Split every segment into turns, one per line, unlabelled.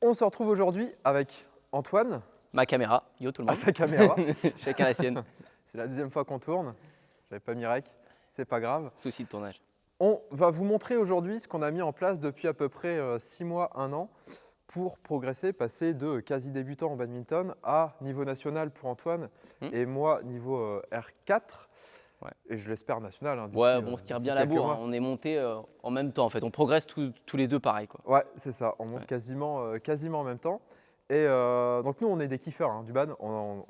On se retrouve aujourd'hui avec Antoine.
Ma caméra, yo tout le monde.
À sa caméra.
Chacun la sienne.
C'est la deuxième fois qu'on tourne. J'avais pas mis rec, c'est pas grave.
Souci de tournage.
On va vous montrer aujourd'hui ce qu'on a mis en place depuis à peu près 6 mois, 1 an pour progresser, passer de quasi débutant en badminton à niveau national pour Antoine et moi niveau R4.
Ouais.
Et je l'espère national. Hein,
ouais, bon, on se tire bien la bourre. Hein. On est monté en même temps en fait. On progresse tous les deux pareil, quoi.
Ouais, c'est ça. On monte quasiment en même temps. Et donc nous, on est des kiffeurs hein, du bad. On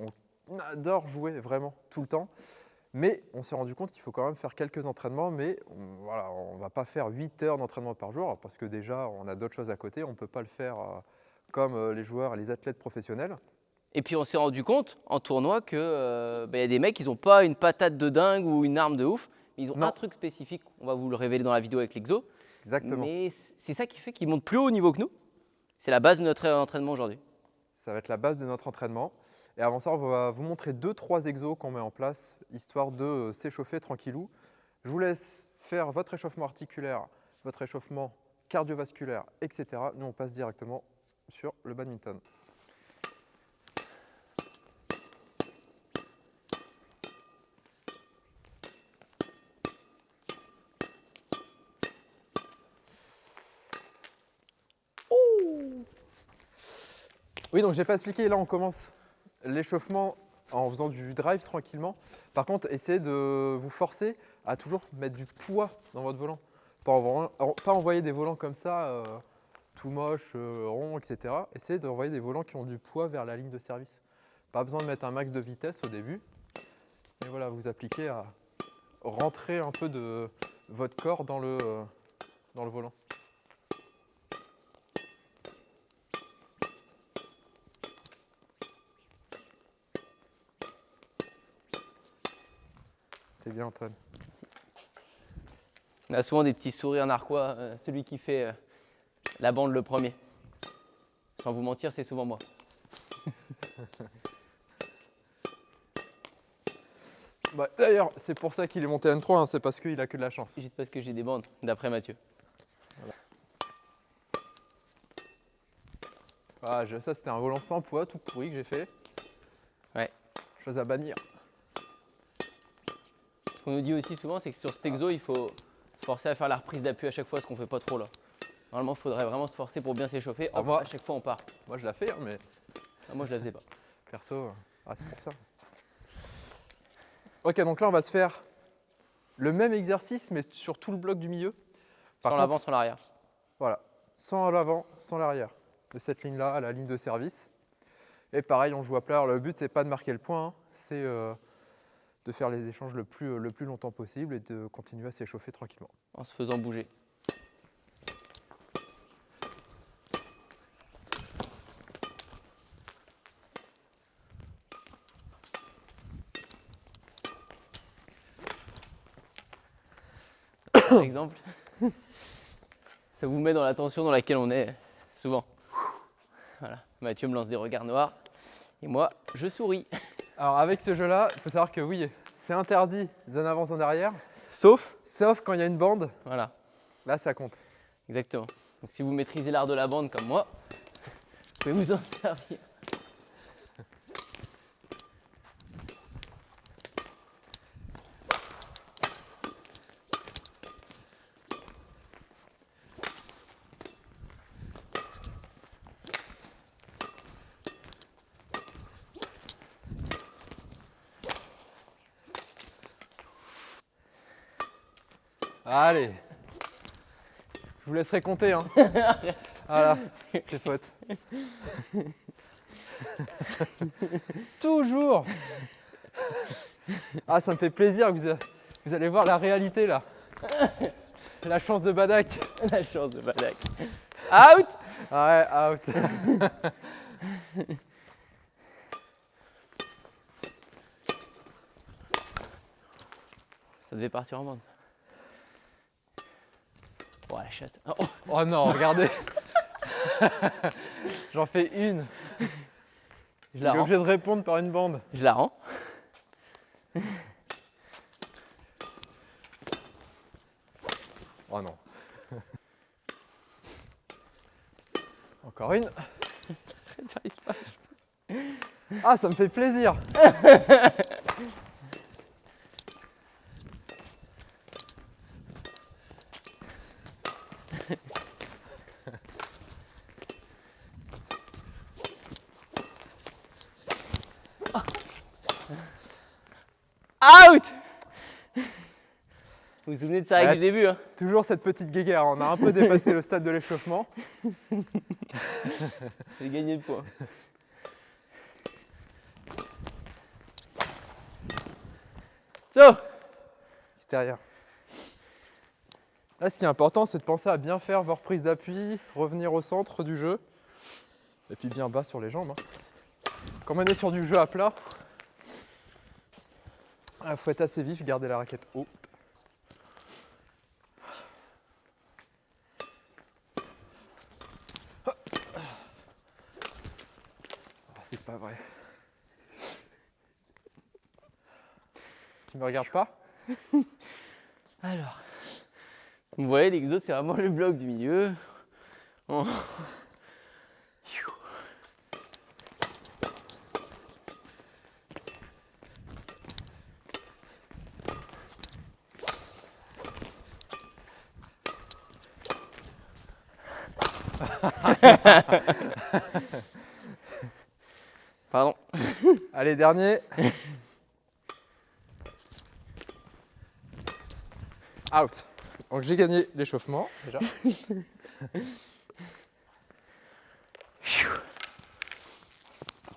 adore jouer vraiment tout le temps. Mais on s'est rendu compte qu'il faut quand même faire quelques entraînements. Mais on ne va pas faire 8 heures d'entraînement par jour parce que déjà, on a d'autres choses à côté. On ne peut pas le faire comme les joueurs et les athlètes professionnels.
Et puis on s'est rendu compte en tournoi que y a des mecs, ils n'ont pas une patate de dingue ou une arme de ouf. Mais ils ont un truc spécifique. On va vous le révéler dans la vidéo avec l'Exo.
Exactement.
Mais c'est ça qui fait qu'ils montent plus haut niveau que nous. C'est la base de notre entraînement aujourd'hui.
Ça va être la base de notre entraînement. Et avant ça, on va vous montrer 2-3 exos qu'on met en place, histoire de s'échauffer tranquillou. Je vous laisse faire votre échauffement articulaire, votre échauffement cardiovasculaire, etc. Nous, on passe directement sur le badminton. Oui, donc je n'ai pas expliqué, là on commence l'échauffement en faisant du drive tranquillement. Par contre, essayez de vous forcer à toujours mettre du poids dans votre volant. Pas envoyer des volants comme ça, tout moche, rond, etc. Essayez d'envoyer des volants qui ont du poids vers la ligne de service. Pas besoin de mettre un max de vitesse au début. Et voilà, vous appliquez à rentrer un peu de votre corps dans le volant. C'est bien, Antoine.
On a souvent des petits sourires narquois, celui qui fait la bande le premier. Sans vous mentir, c'est souvent moi.
Bah, d'ailleurs, c'est pour ça qu'il est monté N3, hein, c'est parce qu'il a que de la chance.
C'est juste parce que j'ai des bandes, d'après Mathieu.
Voilà. Ah, ça, c'était un volant sans poids, tout pourri que j'ai fait.
Ouais.
Chose à bannir.
Ce qu'on nous dit aussi souvent, c'est que sur cet exo, il faut se forcer à faire la reprise d'appui à chaque fois, ce qu'on ne fait pas trop là. Normalement, il faudrait vraiment se forcer pour bien s'échauffer. Hop, à chaque fois, on part.
Moi, je la fais, hein, mais…
Ah, moi, je la faisais pas.
Perso, c'est pour ça. Ok, donc là, on va se faire le même exercice, mais sur tout le bloc du milieu.
Sans l'avant, sans l'arrière.
Voilà, sans l'avant, sans l'arrière. De cette ligne-là à la ligne de service. Et pareil, on joue à plat. Alors, le but, c'est pas de marquer le point, hein, c'est de faire les échanges le plus longtemps possible et de continuer à s'échauffer tranquillement.
En se faisant bouger. Par exemple, ça vous met dans la tension dans laquelle on est souvent. Voilà. Mathieu me lance des regards noirs et moi, je souris.
Alors avec ce jeu-là, il faut savoir que oui, c'est interdit zone avant, zone arrière.
Sauf
quand il y a une bande.
Voilà.
Là, ça compte.
Exactement. Donc si vous maîtrisez l'art de la bande comme moi, vous pouvez vous en servir.
Allez, je vous laisserai compter. Hein. Voilà, c'est faute. Toujours. Ah, ça me fait plaisir que vous allez voir la réalité là. La chance de Badak.
La chance de Badak. Out.
Ouais, out.
Ça devait partir en bande. Oh la chatte.
Oh non, regardez. J'en fais une. Je suis obligé de répondre par une bande.
Je la rends.
Oh non. Encore une.
J'arrive pas.
Ah, ça me fait plaisir.
Out! Vous vous souvenez de ça avec
Ouais.
du début, hein?
Toujours cette petite guéguerre, on a un peu dépassé le stade de l'échauffement.
J'ai gagné le point. So!
C'était rien. Là, ce qui est important, c'est de penser à bien faire vos reprises d'appui, revenir au centre du jeu, et puis bien bas sur les jambes. Quand on est sur du jeu à plat, il faut être assez vif, garder la raquette haute. Ah, c'est pas vrai. Tu me regardes pas?
Alors, vous voyez, l'exo, c'est vraiment le bloc du milieu. Oh. Pardon.
Allez, dernier. Out. Donc j'ai gagné l'échauffement déjà.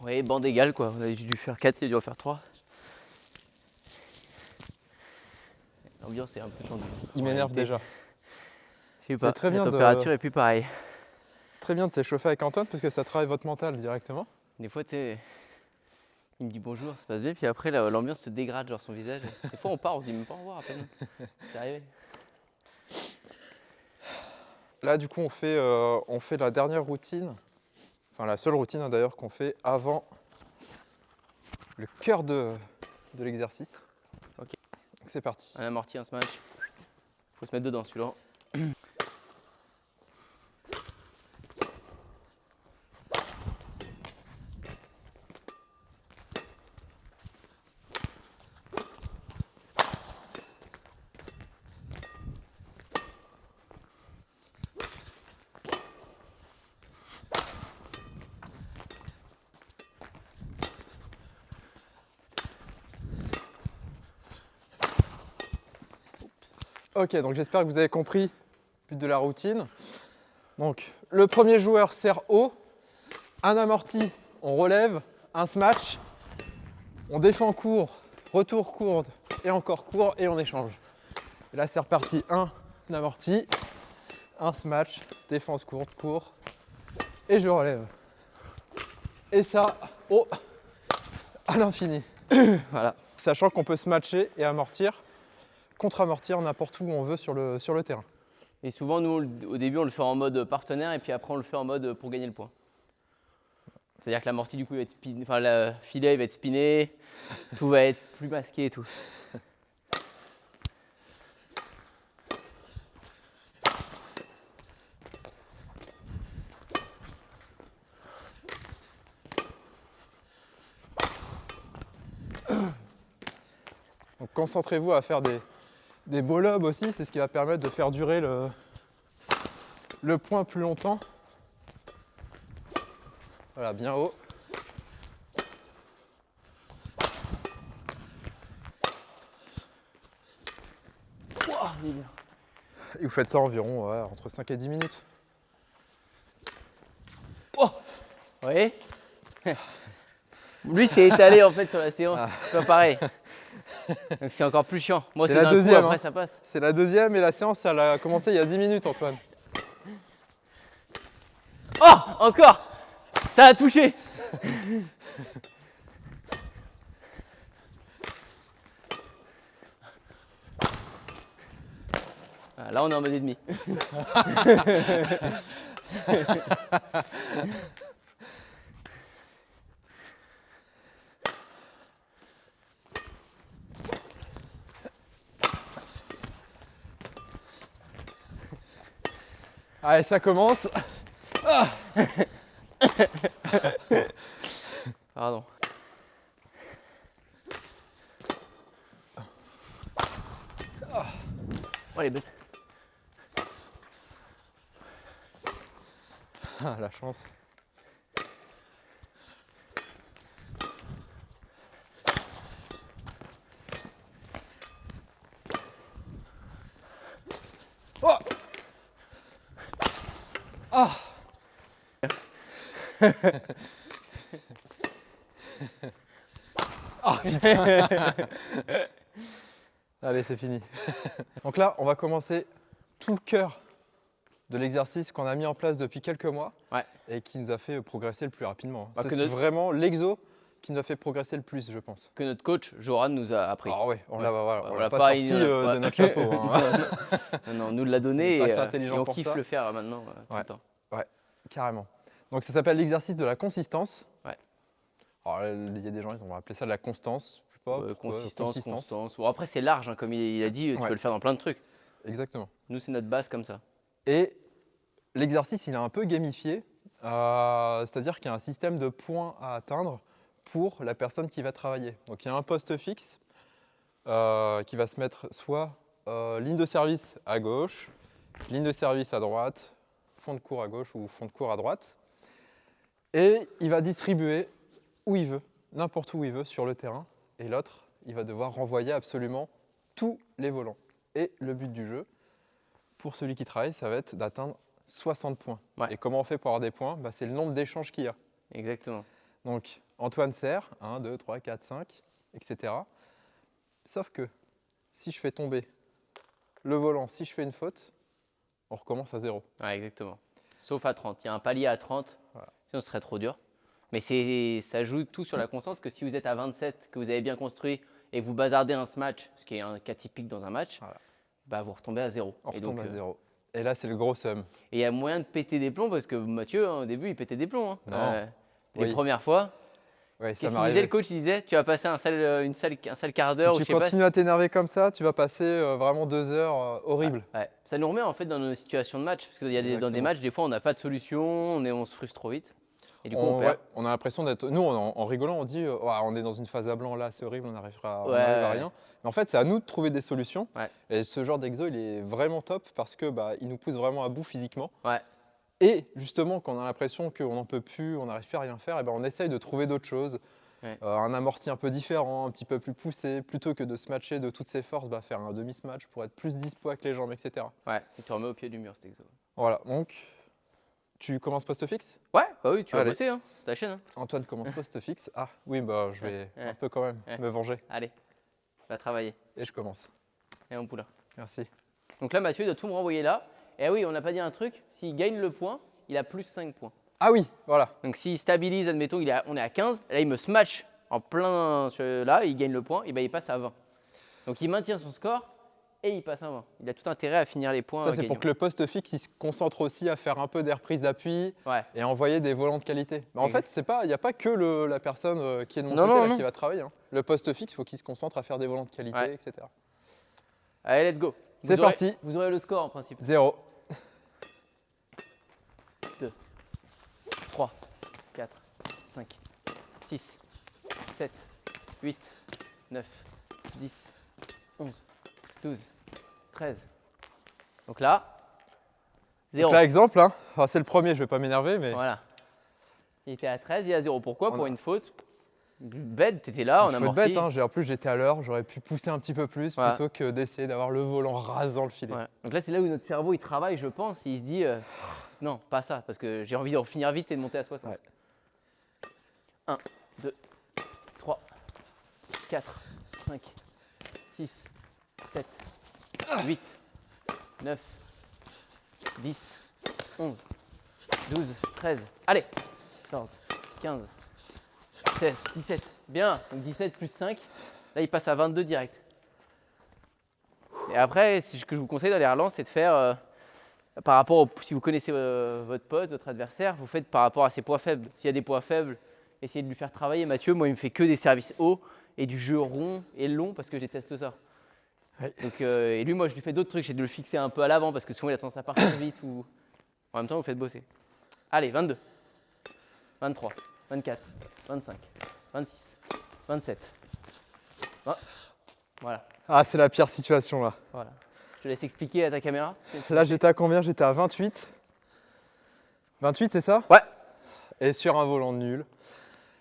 Oui, bande égale quoi. On a dû faire 4, il a dû en faire 3. L'ambiance est un peu tendue.
Il m'énerve déjà.
Je sais pas,
très bien
la
de-
température est plus pareille.
Très bien de s'échauffer avec Antoine parce que ça travaille votre mental directement.
Des fois, tu sais, il me dit bonjour, ça se passe bien, puis après l'ambiance se dégrade, genre son visage. Des fois, on part, on se dit même pas au revoir à peine. C'est arrivé.
Là, du coup, on fait la dernière routine, enfin la seule routine hein, d'ailleurs qu'on fait avant le cœur de l'exercice.
Ok.
Donc, c'est parti.
Un amorti, un smash. Faut se mettre dedans celui-là.
Ok, donc j'espère que vous avez compris le but de la routine. Donc, le premier joueur serre haut, un amorti, on relève, un smash, on défend court, retour court et encore court et on échange. Et là, c'est reparti. Un amorti, un smash, défense courte, court et je relève. Et ça, oh, à l'infini.
Voilà.
Sachant qu'on peut se matcher et amortir, contre-amortir n'importe où on veut sur le terrain.
Et souvent, nous, au début, on le fait en mode partenaire et puis après, on le fait en mode pour gagner le point. C'est-à-dire que l'amorti, du coup, il va être spiné, enfin, le filet, il va être spiné, tout va être plus masqué et tout.
Donc concentrez-vous à faire des beaux lobes aussi, c'est ce qui va permettre de faire durer le point plus longtemps. Voilà, bien haut.
Ouah, il est bien.
Et vous faites ça environ ouais, entre 5 et 10 minutes.
Oh, vous voyez. Lui, c'est étalé en fait sur la séance, c'est pas pareil. Donc c'est encore plus chiant. Moi,
C'est
c'est
la
d'un coup,
deuxième,
après
hein.
ça passe.
C'est la deuxième et la séance, elle a commencé il y a 10 minutes, Antoine.
Oh, encore. Ça a touché. Ah, là, on est en mode ennemi.
Allez, ça commence. Ah.
Pardon. Oh, les bêtes.
Ah, la chance. Oh ah oh putain. Allez, c'est fini. Donc là, on va commencer tout le cœur de l'exercice qu'on a mis en place depuis quelques mois et qui nous a fait progresser le plus rapidement.
Bah,
c'est vraiment l'exo qui nous a fait progresser le plus, je pense.
Que notre coach, Joran, nous a appris.
Ah ouais, on l'a
On
l'a
l'a
pas
pas-
sorti
il nous l'a-
de notre chapeau. Hein.
Non, on nous l'a
On
donné
est pas
et,
assez intelligent
et on
pour
kiffe
ça.
le faire maintenant tout
Ouais.
le temps.
Ouais, carrément. Donc ça s'appelle l'exercice de la consistance.
Ouais.
Alors il y a des gens, ils ont appelé ça de la constance. Je sais pas. pourquoi,
Consistance. Bon, après, c'est large, hein, comme il a dit, tu peux le faire dans plein de trucs.
Exactement.
Nous, c'est notre base comme ça.
Et l'exercice, il est un peu gamifié. C'est-à-dire qu'il y a un système de points à atteindre pour la personne qui va travailler. Donc il y a un poste fixe qui va se mettre soit ligne de service à gauche, ligne de service à droite, fond de cours à gauche ou fond de cours à droite. Et il va distribuer où il veut, n'importe où il veut sur le terrain. Et l'autre, il va devoir renvoyer absolument tous les volants. Et le but du jeu, pour celui qui travaille, ça va être d'atteindre 60 points.
Ouais.
Et comment on fait pour avoir des points? C'est le nombre d'échanges qu'il y a.
Exactement.
Donc Antoine sert, 1, 2, 3, 4, 5, etc. Sauf que si je fais tomber le volant, si je fais une faute, on recommence à 0.
Ouais, exactement. Sauf à 30. Il y a un palier à 30, sinon ce serait trop dur. Mais ça joue tout sur la constance que si vous êtes à 27, que vous avez bien construit et que vous bazardez un match, ce qui est un cas typique dans un match, vous retombez à 0.
On retombe à 0. Et là, c'est le gros sum.
Et il y a moyen de péter des plombs parce que Mathieu, au début, il pétait des plombs. Hein.
Non.
Les premières fois.
Ouais, ça
Qu'est-ce qu'il
m'arrive.
disait, le coach? Il disait, tu vas passer un sale quart d'heure.
Si tu continues à t'énerver comme ça, tu vas passer vraiment 2 heures horribles.
Ouais. Ça nous remet en fait dans nos situations de match. Parce qu'il y a dans des matchs, des fois, on n'a pas de solution, on se frustre trop vite. Et du coup, on perd.
On a l'impression d'être. Nous, en rigolant, on dit on est dans une phase à blanc là, c'est horrible, on n'arrive à rien. Mais en fait, c'est à nous de trouver des solutions.
Ouais.
Et ce genre d'exo, il est vraiment top parce que il nous pousse vraiment à bout physiquement.
Ouais.
Et justement, quand on a l'impression qu'on n'en peut plus, on n'arrive plus à rien faire, on essaye de trouver d'autres choses.
Ouais.
Un amorti un peu différent, un petit peu plus poussé, plutôt que de se matcher de toutes ses forces, faire un demi-smatch pour être plus dispo avec les jambes, etc.
Ouais, et tu remets au pied du mur cet exo.
Voilà, donc tu commences poste fixe?
Ouais, bah oui, tu vas
Allez.
bosser, hein. C'est ta chaîne. Hein.
Antoine commence poste fixe. Ah oui, je vais un peu quand même me venger.
Allez, va travailler.
Et je commence.
Et on poulain.
Merci.
Donc là, Mathieu doit tout me renvoyer là. Et oui, on n'a pas dit un truc, s'il gagne le point, il a plus 5 points.
Ah oui, voilà.
Donc s'il stabilise, admettons, on est à 15, là il me smash en plein là, il gagne le point, et il passe à 20. Donc il maintient son score et il passe à 20. Il a tout intérêt à finir les points.
Ça, c'est pour que le poste fixe il se concentre aussi à faire un peu des reprises d'appui et à envoyer des volants de qualité. Mais en fait, il n'y a pas que la personne qui est de mon côté qui va travailler. Hein. Le poste fixe, il faut qu'il se concentre à faire des volants de qualité, etc.
Allez, let's go.
C'est parti.
Vous aurez le score en principe.
0.
2, 3, 4, 5, 6, 7, 8, 9, 10, 11, 12, 13. Donc là, 0.
Donc là, exemple, hein. C'est le premier, je ne vais pas m'énerver, mais
Voilà. Il était à 13, il est à 0. Pourquoi? Pour une faute bête, tu étais là, on a
faute
amorti.
bête, hein. En plus j'étais à l'heure, j'aurais pu pousser un petit peu plus plutôt que d'essayer d'avoir le volant rasant le filet.
Ouais. Donc là, c'est là où notre cerveau il travaille, je pense. Il se dit non, pas ça, parce que j'ai envie de finir vite et de monter à 60. 1, 2, 3, 4, 5, 6, 7, 8, 9, 10, 11, 12, 13. Allez, 14, 15, 16, 17. Bien, donc 17 plus 5. Là, il passe à 22 direct. Et après, ce que je vous conseille dans les relances, c'est de faire par rapport si vous connaissez votre pote, votre adversaire, vous faites par rapport à ses points faibles. S'il y a des points faibles, essayez de lui faire travailler. Mathieu, moi, il me fait que des services hauts et du jeu rond et long parce que je déteste ça.
Ouais.
Donc, et lui, moi, je lui fais d'autres trucs. J'essaie de le fixer un peu à l'avant parce que souvent, il a tendance à partir vite ou en même temps, vous faites bosser. Allez, 22. 23, 24, 25, 26, 27. Voilà,
Ah, c'est la pire situation là.
voilà. Je te laisse expliquer à ta caméra.
Là, j'étais à combien? J'étais à 28. 28, c'est ça?
Ouais.
Et sur un volant nul.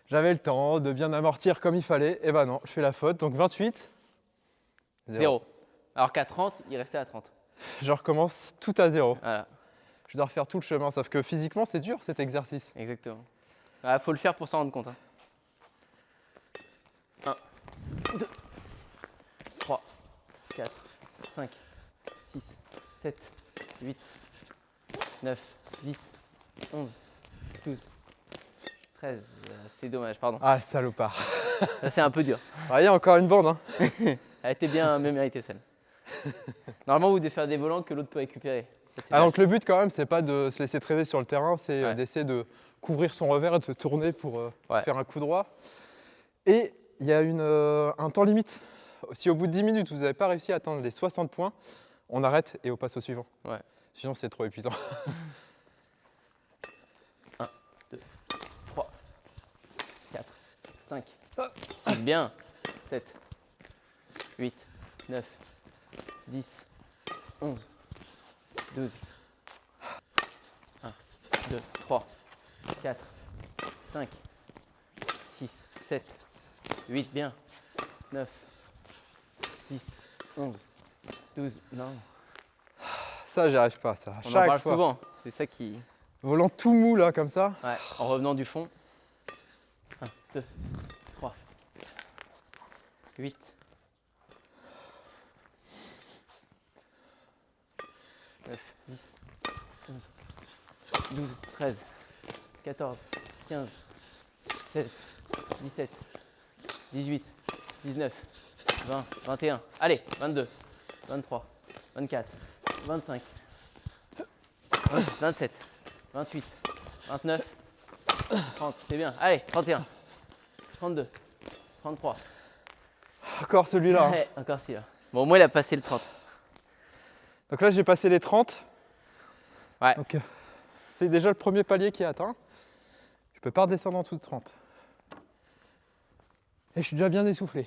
J'avais le temps de bien amortir comme il fallait. Et bah non, je fais la faute. Donc 28.
0. Alors qu'à 30, il restait à 30.
Je recommence tout à 0.
Voilà,
Je dois refaire tout le chemin. Sauf que physiquement, c'est dur cet exercice.
exactement. Ah, faut le faire pour s'en rendre compte. 1, 2, 3, 4, 5, 6, 7, 8, 9, 10, 11, 12, 13. C'est dommage, pardon.
Ah, le salopard.
Ça, c'est un peu dur.
Ah, il y a encore une bande. Hein.
Elle était bien méritée, celle. Normalement, vous devez faire des volants que l'autre peut récupérer. Ça, c'est
Ah, donc le but quand même, c'est pas de se laisser traîner sur le terrain, c'est
Ouais.
d'essayer de couvrir son revers et de se tourner pour
Ouais.
faire un coup droit. Et il y a un temps limite. Si au bout de 10 minutes, vous n'avez pas réussi à atteindre les 60 points, on arrête et on passe au suivant.
Ouais.
Sinon, c'est trop épuisant.
1, 2, 3, 4, 5, 6, bien. 7, 8, 9, 10, 11, 12, 1, 2, 3, 4, 5, 6, 7, 8, bien. 9, 10, 11, 12, non.
Ça, j'y arrive pas, ça. À
On en
chaque
parle
fois.
souvent. C'est ça qui.
Volant tout mou, là, comme ça.
Ouais, en revenant du fond. 1, 2, 3, 8, 9, 10, 11, 12, 13, 14, 15, 16, 17, 18, 19, 20, 21. Allez, 22, 23, 24, 25, 26, 27, 28, 29, 30. C'est bien. Allez, 31, 32, 33.
Encore celui-là. Hein.
Ouais, encore si là. Bon, au moins, il a passé le 30.
Donc là, j'ai passé les 30.
Ouais.
Donc, c'est déjà le premier palier qui est atteint. Je peux pas redescendre en dessous de 30. Et je suis déjà bien essoufflé.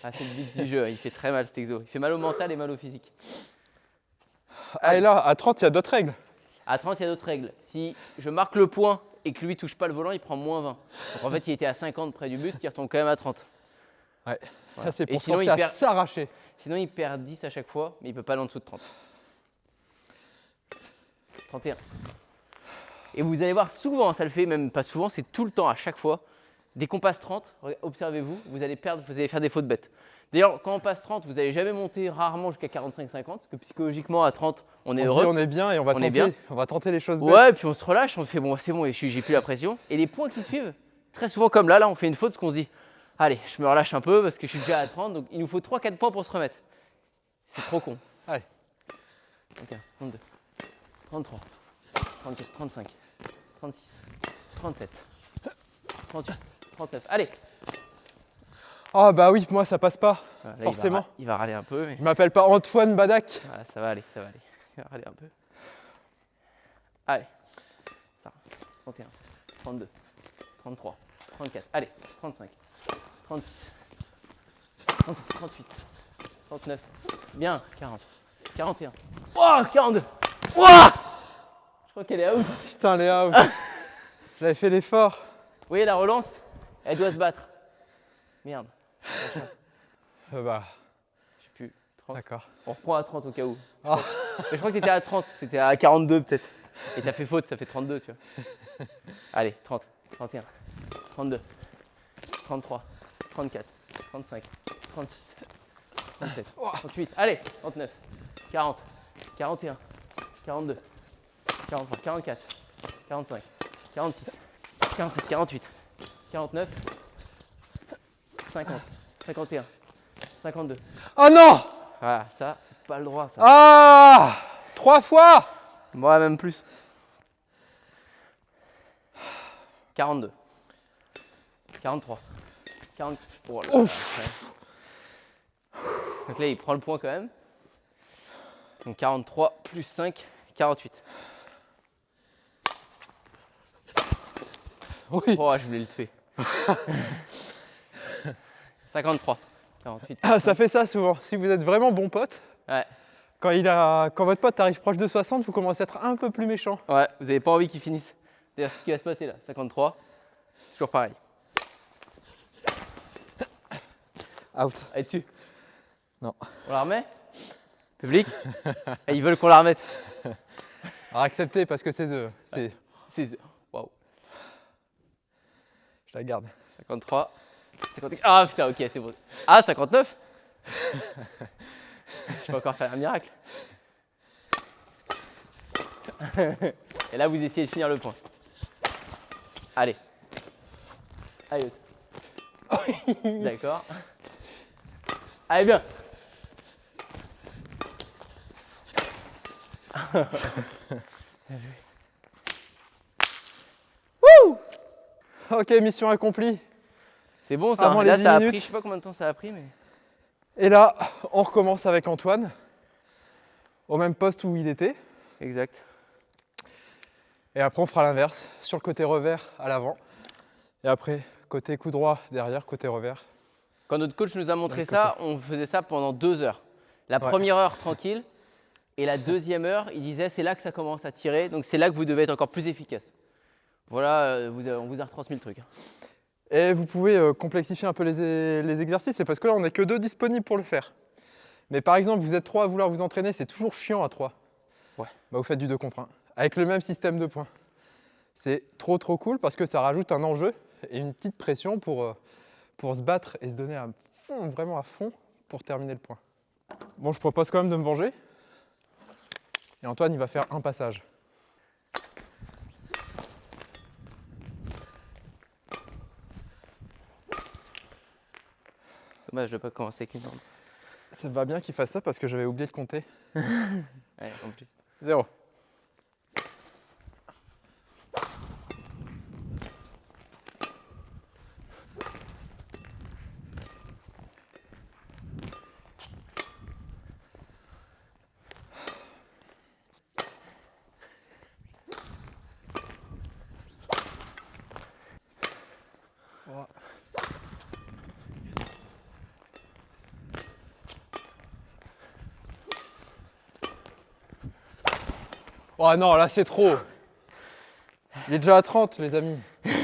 Ah, c'est le but du jeu. Il fait très mal cet exo. Il fait mal au mental et mal au physique.
Ah, et là, à 30, il y a d'autres règles.
À 30, il y a d'autres règles. Si je marque le point et que lui touche pas le volant, il prend moins 20. Donc en fait, il était à 50 près du but, il retombe quand même à 30.
Ouais.
Voilà.
Là, c'est
Et
pour se
sinon,
forcer
il
à
perd-
s'arracher.
Sinon, il perd 10 à chaque fois, mais il peut pas aller en dessous de 30. 31. Et vous allez voir souvent, ça le fait même pas souvent, c'est tout le temps, à chaque fois. Dès qu'on passe 30, observez-vous, vous allez perdre, vous allez faire des fautes bêtes. D'ailleurs, quand on passe 30, vous n'allez jamais monter rarement jusqu'à 45-50, parce que psychologiquement, à 30, on est
On se
heureux.
dit, on est bien et on va
On est
tenter,
bien.
on va tenter les choses bêtes.
Ouais, puis on se relâche, on fait bon, c'est bon, et j'ai plus la pression. Et les points qui suivent, très souvent comme là, on fait une faute parce qu'on se dit, allez, je me relâche un peu parce que je suis déjà à 30, donc il nous faut 3-4 points pour se remettre. C'est trop con.
Allez.
31, 32, 33, 34, 35, 36, 37, 38, 39. Allez.
Ah bah oui, moi ça passe pas,
Voilà, là,
forcément.
Il va râler un peu, mais
Je m'appelle pas Antoine Badac.
voilà, ça va aller, ça va aller. Il va râler un peu. Allez. Ça, 31, 32, 33, 34, allez, 35, 36, 37, 38, 39, bien, 40, 41, oh, 42, oh, je crois qu'elle est out.
Putain, Léa, j'avais fait l'effort.
Vous voyez la relance, elle doit se battre. Merde,
Bah,
je sais plus, 30.
d'accord.
On reprend à 30 au cas où.
Ah.
Mais je crois que t'étais à 30, t'étais à 42 peut-être. Et t'as fait faute, ça fait 32, tu vois. Allez, 30, 31, 32, 33, 34, 35, 36, 37, 38, allez, 39, 40, 41, 42, 43, 44, 45, 46, 47, 48, 49, 50, 51, 52.
Oh non!
Voilà, ça, c'est pas le droit, ça.
Ah! 3 fois!
Moi, même plus. 42. 43. 40. Oh là là, ouais. Donc là, il prend le point quand même. Donc 43 plus 5, 48.
Oui.
Oh, je voulais le tuer. 53. 48.
Ah, ça fait ça souvent. Si vous êtes vraiment bon pote,
Ouais.
quand votre pote arrive proche de 60, vous commencez à être un peu plus méchant.
Ouais, vous n'avez pas envie qu'il finisse. C'est ce qui va se passer là. 53. Toujours pareil.
Out.
Allez dessus.
Non.
On la remet? Public? Et ils veulent qu'on la remette.
Alors acceptez parce que c'est
C'est. Waouh.
Je la garde.
53. 50. Ah putain, ok, c'est bon. Ah, 59? Je peux encore faire un miracle. Et là, vous essayez de finir le point. Allez. Allez. D'accord. Allez, bien. Wouh!
Ok, mission accomplie.
C'est bon ça.
Avant
Là,
les 10
ça a
minutes.
pris, je sais pas combien de temps ça a pris, mais.
Et là, on recommence avec Antoine. Au même poste où il était.
Exact.
Et après, on fera l'inverse. Sur le côté revers, à l'avant. Et après, côté coup droit, derrière, côté revers.
Quand notre coach nous a montré
D'un
ça, on faisait ça pendant 2 heures. La première heure, tranquille. Et la deuxième heure, il disait c'est là que ça commence à tirer. Donc c'est là que vous devez être encore plus efficace. Voilà, on vous a retransmis le truc.
Et vous pouvez complexifier un peu les exercices. C'est parce que là, on n'est que 2 disponibles pour le faire. Mais par exemple, vous êtes 3 à vouloir vous entraîner, c'est toujours chiant à 3.
Ouais.
Bah, vous faites du 2 contre 1. Avec le même système de points. C'est trop cool parce que ça rajoute un enjeu et une petite pression pour se battre et se donner à fond, vraiment à fond pour terminer le point. Bon, je propose quand même de me venger. Et Antoine, il va faire un passage.
Dommage de ne pas commencer avec une jambe.
Ça me va bien qu'il fasse ça parce que j'avais oublié de compter.
Ouais, en plus.
0. Oh non, là c'est trop. Il est déjà à 30, les amis.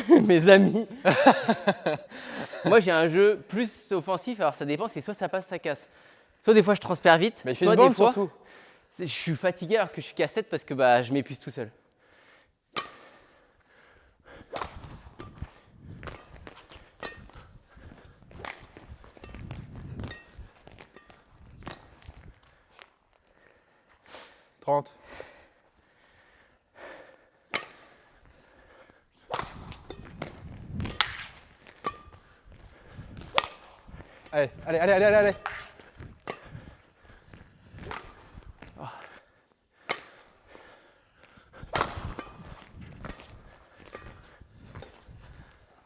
Mes amis. Moi, j'ai un jeu plus offensif. Alors, ça dépend. C'est soit ça passe, ça casse. Soit des fois, je transperds vite.
Mais il fait
soit
une bande
des fois,
surtout.
je suis fatigué alors que je suis qu'à 7 parce que bah, je m'épuise tout seul. «
30. Allez.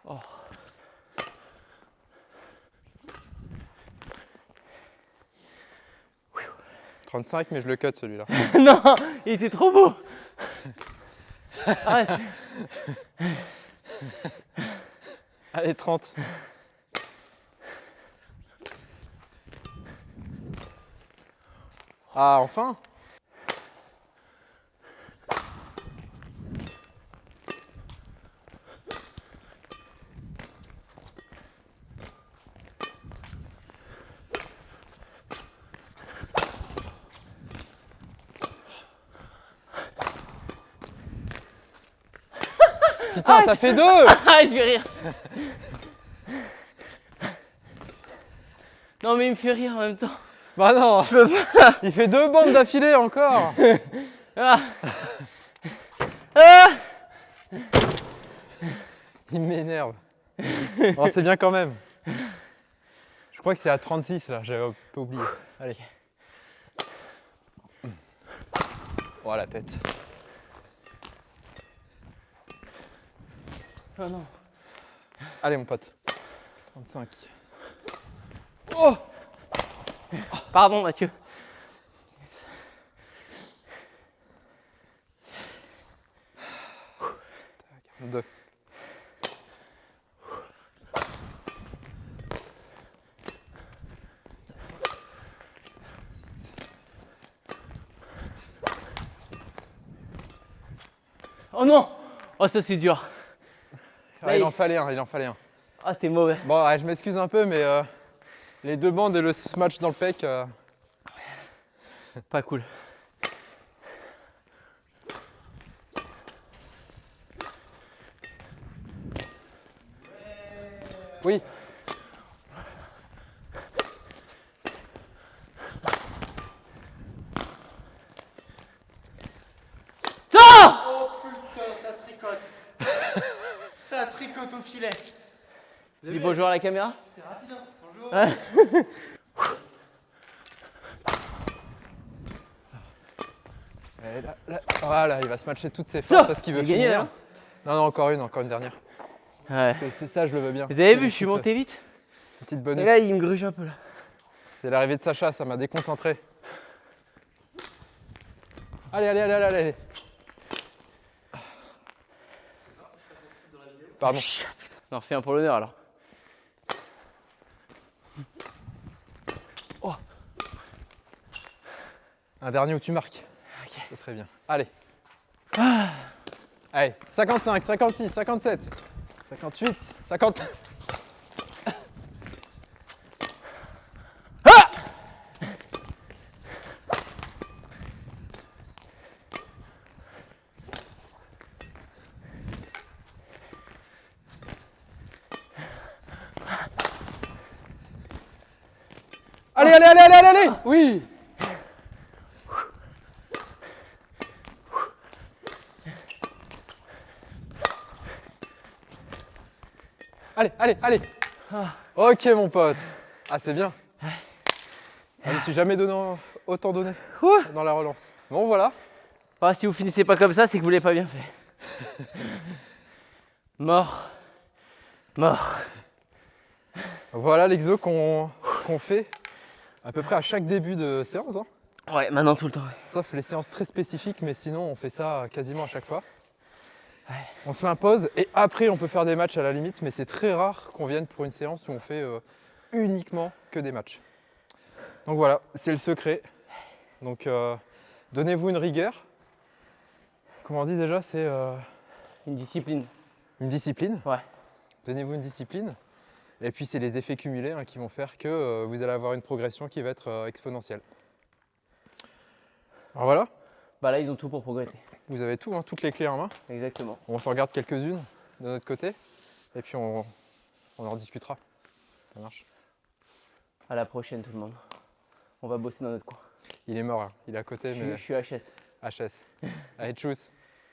Oh.
35, mais je le cut celui-là.
Non, il était trop beau. Arrête.
Allez, 30. Ah, enfin. Putain, ça fait 2.
Arrête, je vais rire. Non, mais il me fait rire en même temps.
Bah non, il fait 2 bandes d'affilée encore.
Ah. Ah.
Il m'énerve. Oh, c'est bien quand même. Je crois que c'est à 36 là, j'avais un peu oublié. Allez. Oh la tête.
Oh non.
Allez mon pote. 35. Oh!
Pardon, Mathieu.
42.
Oh non! Oh, ça c'est dur.
Ah, il en fallait un, il en fallait un.
Ah, t'es mauvais.
Bon, ouais, je m'excuse un peu, mais les deux bandes et le smash dans le pec.
Pas cool.
Oui.
Ah!
Oh putain, ça tricote. Ça tricote au filet.
Dis bonjour à la caméra.
C'est rapide, hein. Bonjour.
Et là, voilà, il va se matcher toutes ses forces parce qu'il veut
il a gagné,
finir.
là.
Non, non, encore une dernière.
Ouais.
C'est ça, je le veux bien.
Vous avez
C'est
vu,
une
je suis
petite-
monté vite.
Petite
Et
bonus.
là, il me gruge un peu là.
C'est l'arrivée de Sacha, ça m'a déconcentré. Allez, allez, allez, allez, allez. Pardon.
Non, fais un pour l'honneur alors. Oh.
Un dernier où tu marques.
Ok.
Ça serait bien. Allez. Allez, 55, 56, 57, 58, 50. Allez, allez, allez, allez, allez, allez. Oui. Allez, allez, allez. Ok, mon pote. Ah, c'est bien. Je me suis jamais donné autant donné
Ouh.
dans la relance. Bon, voilà.
Ah, si vous finissez pas comme ça, c'est que vous l'avez pas bien fait. Mort. Mort.
Voilà l'exo qu'on fait à peu près à chaque début de séance, hein.
Ouais, maintenant tout le temps. Ouais.
Sauf les séances très spécifiques, mais sinon on fait ça quasiment à chaque fois.
Ouais.
On se fait un pause et après on peut faire des matchs à la limite, mais c'est très rare qu'on vienne pour une séance où on fait uniquement que des matchs. Donc voilà, c'est le secret. Donc donnez-vous une rigueur. Comment on dit déjà, c'est
Une discipline.
une discipline.
Ouais.
Donnez-vous une discipline. Et puis c'est les effets cumulés qui vont faire que vous allez avoir une progression qui va être exponentielle. Alors voilà,
Bah là, ils ont tout pour progresser.
vous avez tout, hein, toutes les clés en main.
Exactement.
On s'en regarde quelques-unes de notre côté et puis on en discutera. Ça marche.
À la prochaine, tout le monde. On va bosser dans notre coin.
Il est mort, hein. Il est à côté, mais
Je suis HS.
HS. Allez, tchuss.